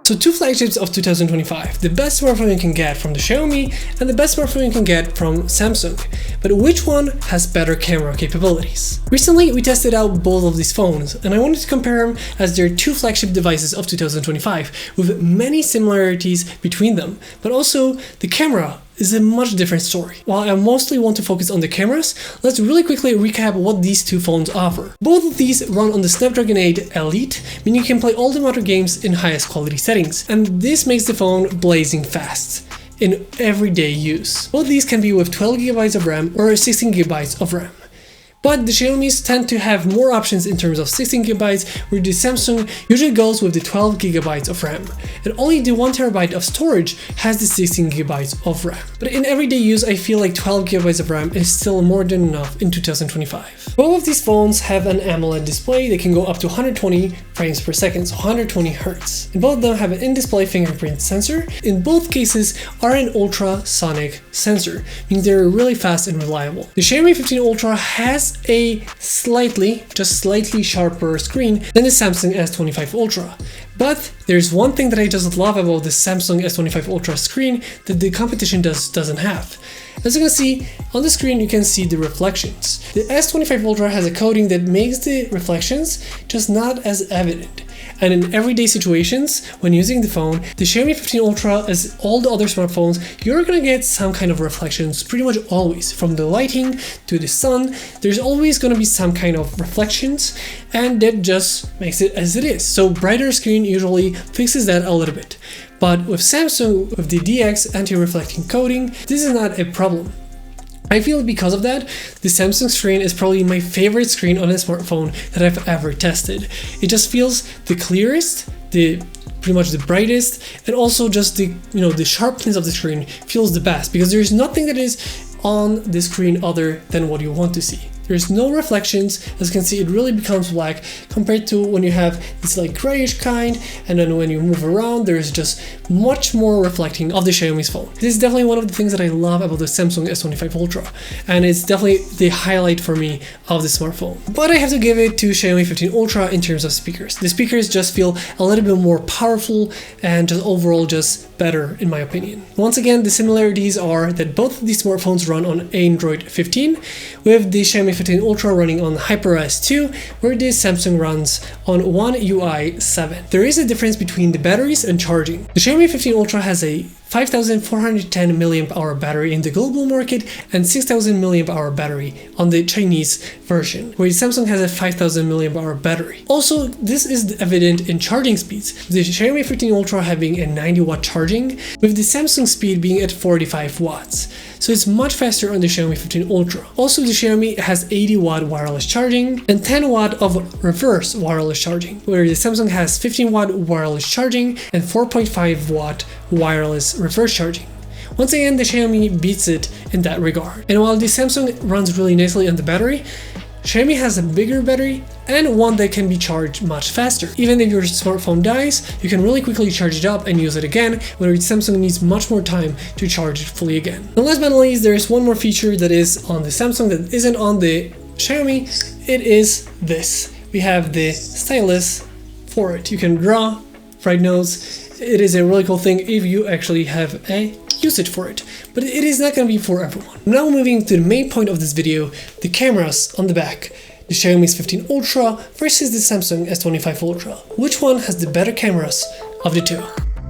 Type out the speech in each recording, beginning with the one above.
So two flagships of 2025, the best smartphone you can get from the Xiaomi and the best smartphone you can get from Samsung. But which one has better camera capabilities? Recently, we tested out both of these phones, and I wanted to compare them as their two flagship devices of 2025, with many similarities between them, but also the camera is a much different story. While I mostly want to focus on the cameras, let's really quickly recap what these two phones offer. Both of these run on the Snapdragon 8 Elite, meaning you can play all the modern games in highest quality settings, and this makes the phone blazing fast in everyday use. Both these can be with 12GB of RAM or 16GB of RAM. But the Xiaomi's tend to have more options in terms of 16GB, where the Samsung usually goes with the 12GB of RAM, and only the 1TB of storage has the 16GB of RAM. But in everyday use, I feel like 12GB of RAM is still more than enough in 2025. Both of these phones have an AMOLED display that can go up to 120 frames per second, so 120 Hz. And both of them have an in-display fingerprint sensor. In both cases are an ultrasonic sensor, meaning they're really fast and reliable. The Xiaomi 15 Ultra has a just slightly sharper screen than the Samsung S25 Ultra. But there's one thing that I just love about the Samsung S25 Ultra screen that the competition doesn't have. As you can see on the screen, you can see the reflections. The S25 Ultra has a coating that makes the reflections just not as evident. And in everyday situations, when using the phone, the Xiaomi 15 Ultra, as all the other smartphones, you're gonna get some kind of reflections pretty much always. From the lighting to the sun, there's always gonna be some kind of reflections, and that just makes it as it is. So brighter screen usually fixes that a little bit. But with Samsung, with the DX anti-reflecting coating, this is not a problem. I feel because of that, the Samsung screen is probably my favorite screen on a smartphone that I've ever tested. It just feels the clearest, pretty much the brightest, and also just the sharpness of the screen feels the best, because there's nothing that is on the screen other than what you want to see. There's no reflections. As you can see, it really becomes black compared to when you have this like grayish kind, and then when you move around, there's just much more reflecting of the Xiaomi's phone. This is definitely one of the things that I love about the Samsung S25 Ultra, and it's definitely the highlight for me of the smartphone. But I have to give it to Xiaomi 15 Ultra in terms of speakers. The speakers just feel a little bit more powerful and just overall just better in my opinion. Once again, the similarities are that both of these smartphones run on Android 15, with the Xiaomi 15 Ultra running on HyperOS 2, where the Samsung runs on One UI 7. There is a difference between the batteries and charging. The Xiaomi 15 Ultra has a 5410 mAh battery in the global market and 6000 mAh battery on the Chinese version, where Samsung has a 5000 mAh battery. Also, this is evident in charging speeds, with the Xiaomi 15 Ultra having a 90 watt charging, with the Samsung speed being at 45 watts. So it's much faster on the Xiaomi 15 Ultra. Also, the Xiaomi has 80 watt wireless charging and 10 watt of reverse wireless charging, where the Samsung has 15 watt wireless charging and 4.5 watt wireless reverse charging. Once again, the Xiaomi beats it in that regard. And while the Samsung runs really nicely on the battery, Xiaomi has a bigger battery and one that can be charged much faster. Even if your smartphone dies, you can really quickly charge it up and use it again, where Samsung needs much more time to charge it fully again. And last but not least, there is one more feature that is on the Samsung that isn't on the Xiaomi. It is this. We have the stylus for it. You can draw, write notes. It is a really cool thing if you actually have a usage for it, but it is not going to be for everyone. Now moving to the main point of this video, the cameras on the back. The Xiaomi's 15 Ultra versus the Samsung S25 Ultra. Which one has the better cameras of the two?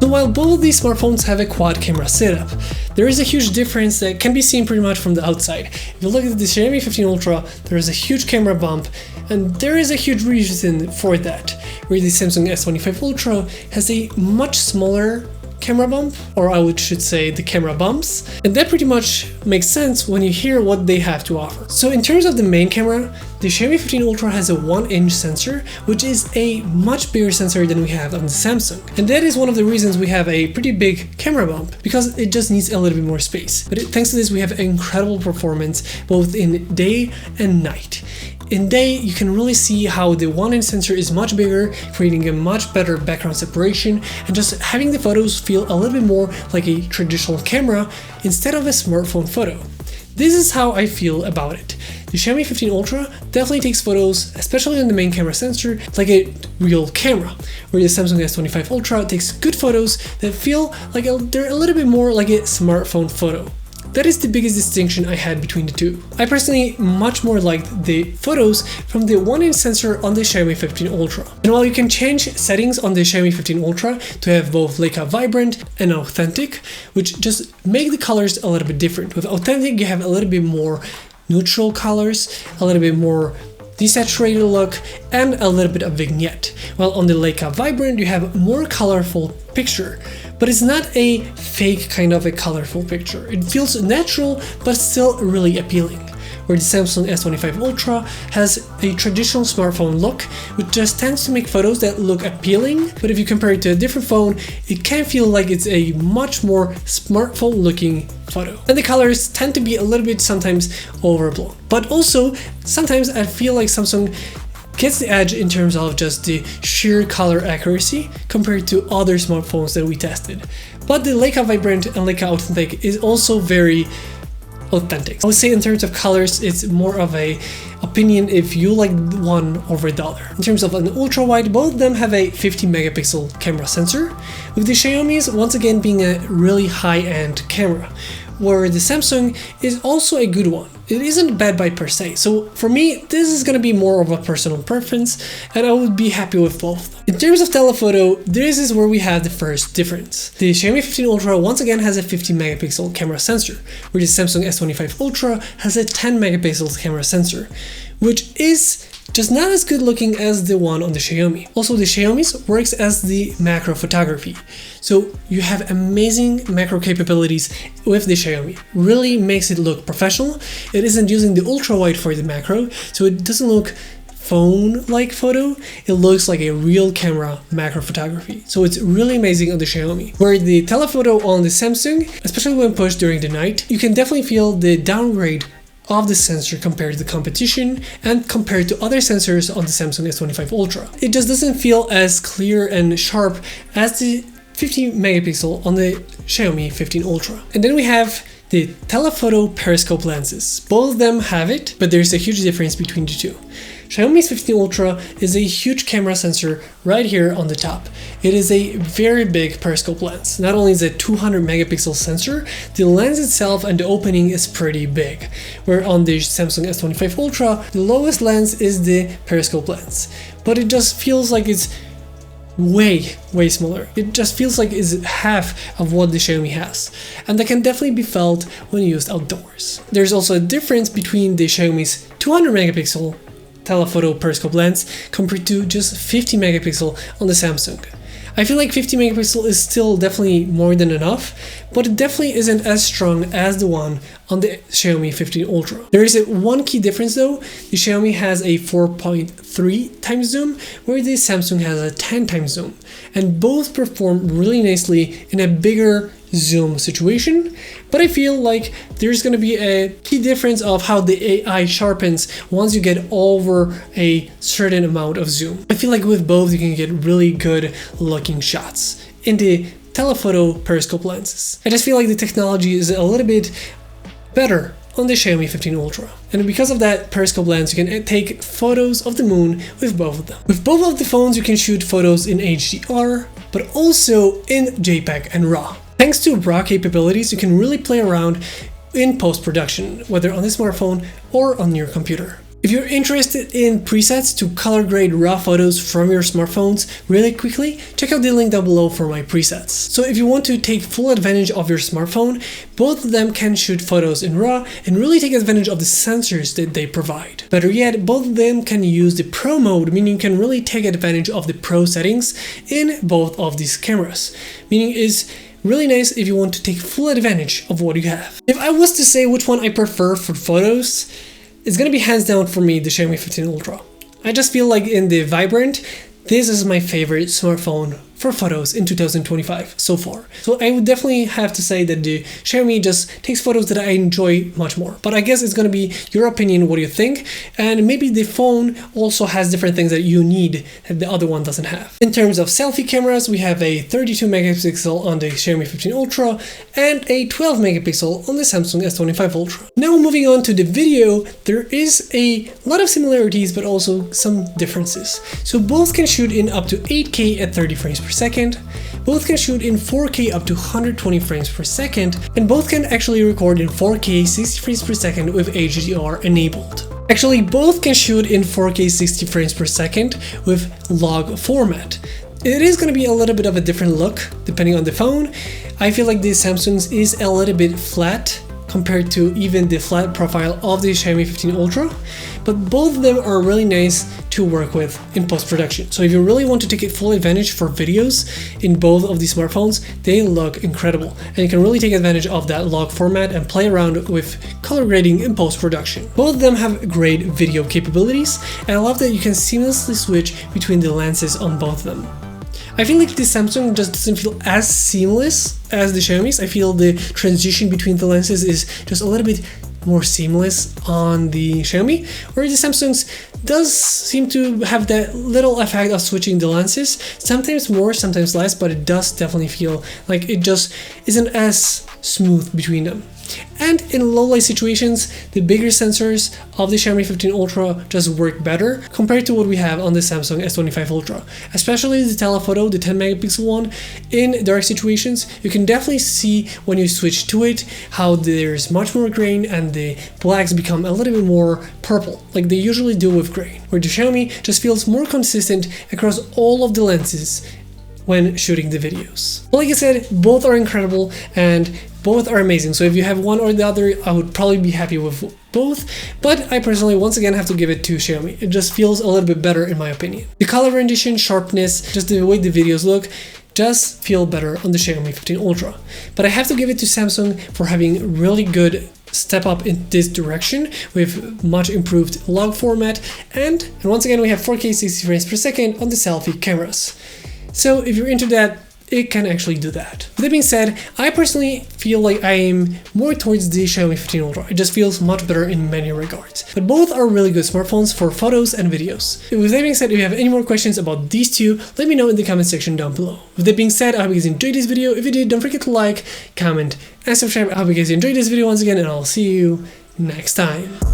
So while both of these smartphones have a quad camera setup, there is a huge difference that can be seen pretty much from the outside. If you look at the Xiaomi 15 Ultra, there is a huge camera bump, and there is a huge reason for that, where the Samsung S25 Ultra has a much smaller camera bump, or I should say the camera bumps, and that pretty much makes sense when you hear what they have to offer. So in terms of the main camera, the Xiaomi 15 Ultra has a 1-inch sensor, which is a much bigger sensor than we have on the Samsung. And that is one of the reasons we have a pretty big camera bump, because it just needs a little bit more space. But thanks to this, we have incredible performance both in day and night. In day, you can really see how the 1-inch sensor is much bigger, creating a much better background separation and just having the photos feel a little bit more like a traditional camera instead of a smartphone photo. This is how I feel about it. The Xiaomi 15 Ultra definitely takes photos, especially on the main camera sensor, like a real camera, where the Samsung S25 Ultra takes good photos that feel like they're a little bit more like a smartphone photo. That is the biggest distinction I had between the two. I personally much more liked the photos from the 1-inch sensor on the Xiaomi 15 Ultra. And while you can change settings on the Xiaomi 15 Ultra to have both Leica Vibrant and Authentic, which just make the colors a little bit different. With Authentic you have a little bit more neutral colors, a little bit more desaturated look, and a little bit of vignette. While on the Leica Vibrant you have a more colorful picture, but it's not a fake kind of a colorful picture. It feels natural but still really appealing. Where the Samsung S25 Ultra has a traditional smartphone look, which just tends to make photos that look appealing, but if you compare it to a different phone, it can feel like it's a much more smartphone looking photo. And the colors tend to be a little bit sometimes overblown. But also, sometimes I feel like Samsung gets the edge in terms of just the sheer color accuracy compared to other smartphones that we tested. But the Leica Vibrant and Leica Authentic is also very authentic. I would say in terms of colors, it's more of a opinion if you like one over the other. In terms of an ultra wide, both of them have a 50 megapixel camera sensor, with the Xiaomi's once again being a really high-end camera, where the Samsung is also a good one. It isn't bad by per se, so for me this is gonna be more of a personal preference and I would be happy with both. In terms of telephoto, this is where we have the first difference. The Xiaomi 15 Ultra once again has a 50 megapixel camera sensor, where the Samsung S25 Ultra has a 10 megapixel camera sensor, which is just not as good looking as the one on the Xiaomi. Also, the Xiaomi's works as the macro photography. So you have amazing macro capabilities with the Xiaomi. Really makes it look professional. It isn't using the ultra wide for the macro, so it doesn't look phone-like photo. It looks like a real camera macro photography. So it's really amazing on the Xiaomi. Where the telephoto on the Samsung, especially when pushed during the night, you can definitely feel the downgrade of the sensor compared to the competition and compared to other sensors on the Samsung S25 Ultra. It just doesn't feel as clear and sharp as the 50 megapixel on the Xiaomi 15 Ultra. And then we have the telephoto periscope lenses. Both of them have it, but there's a huge difference between the two. Xiaomi's 15 Ultra is a huge camera sensor right here on the top. It is a very big periscope lens. Not only is it a 200 megapixel sensor, the lens itself and the opening is pretty big. Where on the Samsung S25 Ultra, the lowest lens is the periscope lens. But it just feels like it's way smaller. It just feels like it's half of what the Xiaomi has, and that can definitely be felt when used outdoors. There's also a difference between the Xiaomi's 200 megapixel telephoto periscope lens compared to just 50 megapixel on the Samsung. I feel like 50 megapixel is still definitely more than enough, but it definitely isn't as strong as the one on the Xiaomi 15 Ultra. There is one key difference though. The Xiaomi has a 4.3 times zoom, where the Samsung has a 10 times zoom, and both perform really nicely in a bigger zoom situation, but I feel like there's going to be a key difference of how the AI sharpens once you get over a certain amount of zoom. I feel like with both you can get really good looking shots in the telephoto periscope lenses. I just feel like the technology is a little bit better on the Xiaomi 15 Ultra. And because of that periscope lens, you can take photos of the moon with both of them. With both of the phones you can shoot photos in HDR, but also in JPEG and RAW. Thanks to RAW capabilities, you can really play around in post-production, whether on the smartphone or on your computer. If you're interested in presets to color grade RAW photos from your smartphones really quickly, check out the link down below for my presets. So if you want to take full advantage of your smartphone, both of them can shoot photos in RAW and really take advantage of the sensors that they provide. Better yet, both of them can use the Pro mode, meaning you can really take advantage of the Pro settings in both of these cameras. Meaning is really nice if you want to take full advantage of what you have. If I was to say which one I prefer for photos, it's gonna be hands down for me the Xiaomi 15 Ultra. I just feel like in the Vibrant, this is my favorite smartphone for photos in 2025 so far. So I would definitely have to say that the Xiaomi just takes photos that I enjoy much more. But I guess it's gonna be your opinion, what do you think? And maybe the phone also has different things that you need that the other one doesn't have. In terms of selfie cameras, we have a 32 megapixel on the Xiaomi 15 Ultra and a 12 megapixel on the Samsung S25 Ultra. Now moving on to the video, there is a lot of similarities but also some differences. So both can shoot in up to 8K at 30 frames per second, both can shoot in 4K up to 120 frames per second, and both can actually record in 4K 60 frames per second with HDR enabled. Actually, both can shoot in 4K 60 frames per second with log format. It is going to be a little bit of a different look depending on the phone. I feel like the Samsung's is a little bit flat compared to even the flat profile of the Xiaomi 15 Ultra, but both of them are really nice to work with in post-production. So if you really want to take full advantage for videos in both of these smartphones, they look incredible, and you can really take advantage of that log format and play around with color grading in post-production. Both of them have great video capabilities, and I love that you can seamlessly switch between the lenses on both of them. I feel like the Samsung just doesn't feel as seamless as the Xiaomi's. I feel the transition between the lenses is just a little bit more seamless on the Xiaomi, where the Samsung's does seem to have that little effect of switching the lenses, sometimes more, sometimes less, but it does definitely feel like it just isn't as smooth between them. And in low light situations, the bigger sensors of the Xiaomi 15 Ultra just work better compared to what we have on the Samsung S25 Ultra. Especially the Telephoto, the 10 megapixel one, in dark situations, you can definitely see when you switch to it how there's much more grain and the blacks become a little bit more purple, like they usually do with grain, where the Xiaomi just feels more consistent across all of the lenses when shooting the videos. But like I said, both are incredible and both are amazing. So if you have one or the other, I would probably be happy with both. But I personally, once again, have to give it to Xiaomi. It just feels a little bit better in my opinion. The color rendition, sharpness, just the way the videos look, does feel better on the Xiaomi 15 Ultra. But I have to give it to Samsung for having really good step up in this direction with much improved log format. And once again, we have 4K 60 frames per second on the selfie cameras. So if you're into that, it can actually do that. With that being said, I personally feel like I am more towards the Xiaomi 15 Ultra. It just feels much better in many regards. But both are really good smartphones for photos and videos. With that being said, if you have any more questions about these two, let me know in the comment section down below. With that being said, I hope you guys enjoyed this video. If you did, don't forget to like, comment, and subscribe. I hope you guys enjoyed this video once again, and I'll see you next time.